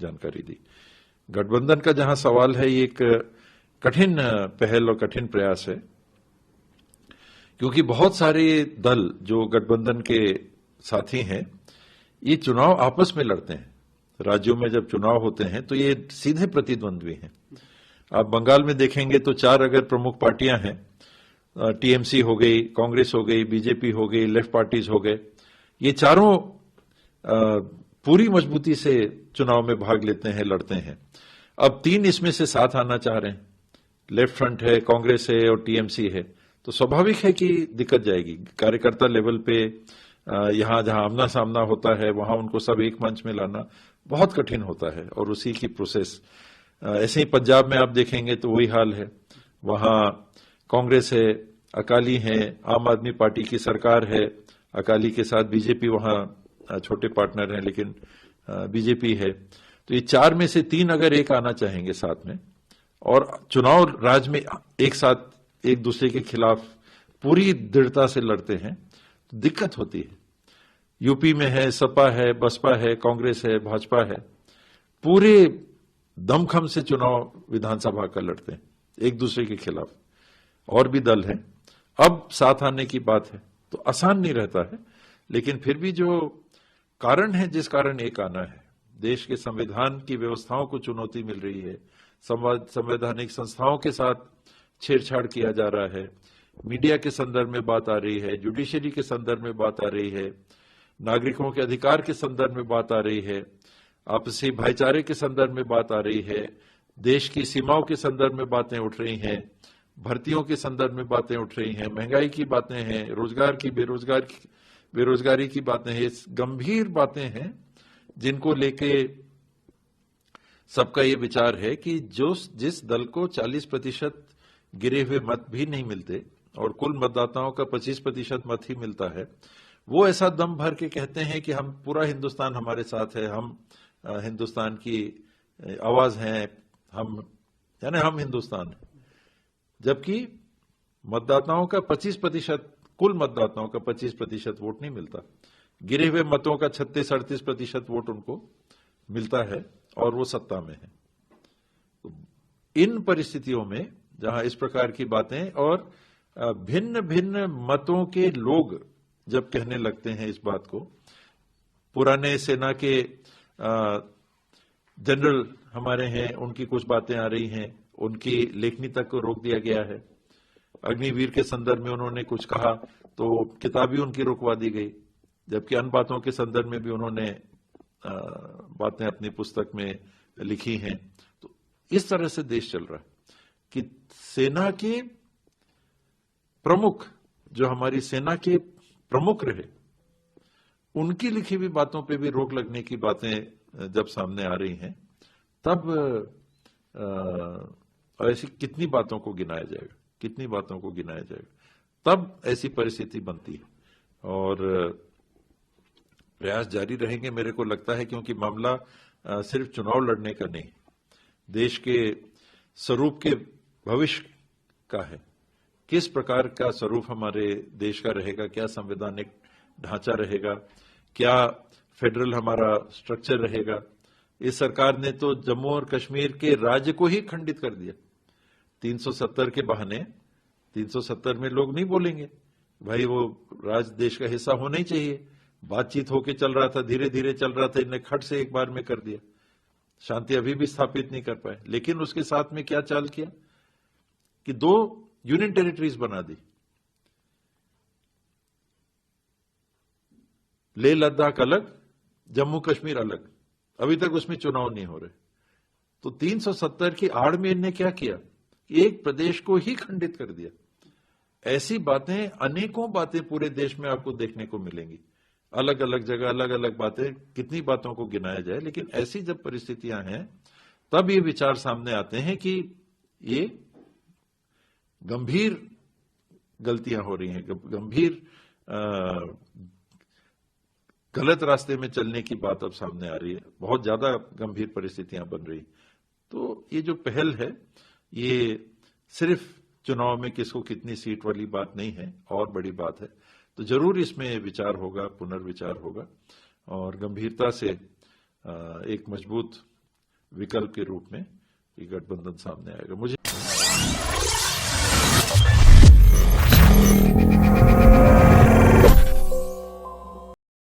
जानकारी दी। गठबंधन का जहां सवाल है, ये एक कठिन पहल और कठिन प्रयास है, क्योंकि बहुत सारे दल जो गठबंधन के साथी हैं, ये चुनाव आपस में लड़ते हैं। राज्यों में जब चुनाव होते हैं तो ये सीधे प्रतिद्वंद्वी हैं। आप बंगाल में देखेंगे तो 4 अगर प्रमुख पार्टियां हैं, टीएमसी हो गई, कांग्रेस हो गई, बीजेपी हो गई, लेफ्ट पार्टीज हो गए, ये चारों पूरी मजबूती से चुनाव में भाग लेते हैं, लड़ते हैं। अब 3 इसमें से साथ आना चाह रहे हैं, लेफ्ट फ्रंट है, कांग्रेस है और टीएमसी है, तो स्वाभाविक है कि दिक्कत जाएगी। कार्यकर्ता लेवल पे यहां जहां आमना सामना होता है, वहां उनको सब एक मंच में लाना बहुत कठिन होता है, और उसी की प्रोसेस। ऐसे ही पंजाब में आप देखेंगे तो वही हाल है। वहां कांग्रेस है, अकाली है, आम आदमी पार्टी की सरकार है, अकाली के साथ बीजेपी वहां छोटे पार्टनर हैं, लेकिन बीजेपी है। तो ये 4 में से 3 अगर एक आना चाहेंगे साथ में, और चुनाव राज में एक साथ एक दूसरे के खिलाफ पूरी दृढ़ता से लड़ते हैं, तो दिक्कत होती है। यूपी में है, सपा है, बसपा है, कांग्रेस है, भाजपा है, पूरे दमखम से चुनाव विधानसभा का लड़ते हैं एक दूसरे के खिलाफ। और भी दल हैं, अब साथ आने की बात है, तो आसान नहीं रहता है। लेकिन फिर भी जो कारण है, जिस कारण एक आना है, देश के संविधान की व्यवस्थाओं को चुनौती मिल रही है, संवैधानिक संस्थाओं के साथ छेड़छाड़ किया जा रहा है, मीडिया के संदर्भ में बात आ रही है, जुडिशरी के संदर्भ में बात आ रही है, नागरिकों के अधिकार के संदर्भ में बात आ रही है, आपसी भाईचारे के संदर्भ में बात आ रही है, देश की सीमाओं के संदर्भ में बातें उठ रही हैं, भर्तियों के संदर्भ में बातें उठ रही हैं, महंगाई की बातें हैं, रोजगार की, बेरोजगारी की बातें हैं। गंभीर बातें हैं जिनको लेके सबका ये विचार है कि जिस दल को 40% गिरे हुए मत भी नहीं मिलते और कुल मतदाताओं का 25% मत ही मिलता है, वो ऐसा दम भर के कहते हैं कि हम पूरा हिंदुस्तान हमारे साथ है, हम हिंदुस्तान की आवाज हैं, हम हिंदुस्तान है। जबकि मतदाताओं का 25%, कुल मतदाताओं का 25% वोट नहीं मिलता, गिरे हुए मतों का 36-38% वोट उनको मिलता है, और वो सत्ता में है। तो इन परिस्थितियों में जहां इस प्रकार की बातें और भिन्न भिन्न मतों के लोग जब कहने लगते हैं इस बात को, पुराने सेना के जनरल हमारे हैं, उनकी कुछ बातें आ रही हैं, उनकी लेखनी तक को रोक दिया गया है। अग्निवीर के संदर्भ में उन्होंने कुछ कहा तो किताब भी उनकी रुकवा दी गई, जबकि अन्य बातों के संदर्भ में भी उन्होंने बातें अपनी पुस्तक में लिखी हैं। तो इस तरह से देश चल रहा है कि सेना के प्रमुख, जो हमारी सेना के प्रमुख रहे, उनकी लिखी हुई बातों पे भी रोक लगने की बातें जब सामने आ रही हैं, तब ऐसी कितनी बातों को गिनाया जाएगा, तब ऐसी परिस्थिति बनती है। और प्रयास जारी रहेंगे मेरे को लगता है, क्योंकि मामला सिर्फ चुनाव लड़ने का नहीं, देश के स्वरूप के भविष्य का है। किस प्रकार का स्वरूप हमारे देश का रहेगा, क्या संवैधानिक ढांचा रहेगा, क्या फेडरल हमारा स्ट्रक्चर रहेगा। इस सरकार ने तो जम्मू और कश्मीर के राज्य को ही खंडित कर दिया 370 के बहाने। 370 में लोग नहीं बोलेंगे भाई वो राज्य देश का हिस्सा होना ही चाहिए, बातचीत होके चल रहा था, धीरे धीरे चल रहा था, इन्हें खट से एक बार में कर दिया, शांति अभी भी स्थापित नहीं कर पाए। लेकिन उसके साथ में क्या चाल किया कि 2 यूनियन टेरिटरीज बना दी, लेह लद्दाख अलग, जम्मू कश्मीर अलग। अभी तक उसमें चुनाव नहीं हो रहे। तो 370 की आड़ में इन्हें क्या किया, एक प्रदेश को ही खंडित कर दिया। ऐसी बातें, अनेकों बातें पूरे देश में आपको देखने को मिलेंगी, अलग अलग जगह अलग अलग बातें, कितनी बातों को गिनाया जाए। लेकिन ऐसी जब परिस्थितियां हैं, तब ये विचार सामने आते हैं कि ये गंभीर गलतियां हो रही हैं, गंभीर गलत रास्ते में चलने की बात अब सामने आ रही है, बहुत ज्यादा गंभीर परिस्थितियां बन रही। तो ये जो पहल है, ये सिर्फ चुनाव में किसको कितनी सीट वाली बात नहीं है, और बड़ी बात है। तो जरूर इसमें विचार होगा, पुनर्विचार होगा, और गंभीरता से एक मजबूत विकल्प के रूप में ये गठबंधन सामने आएगा। मुझे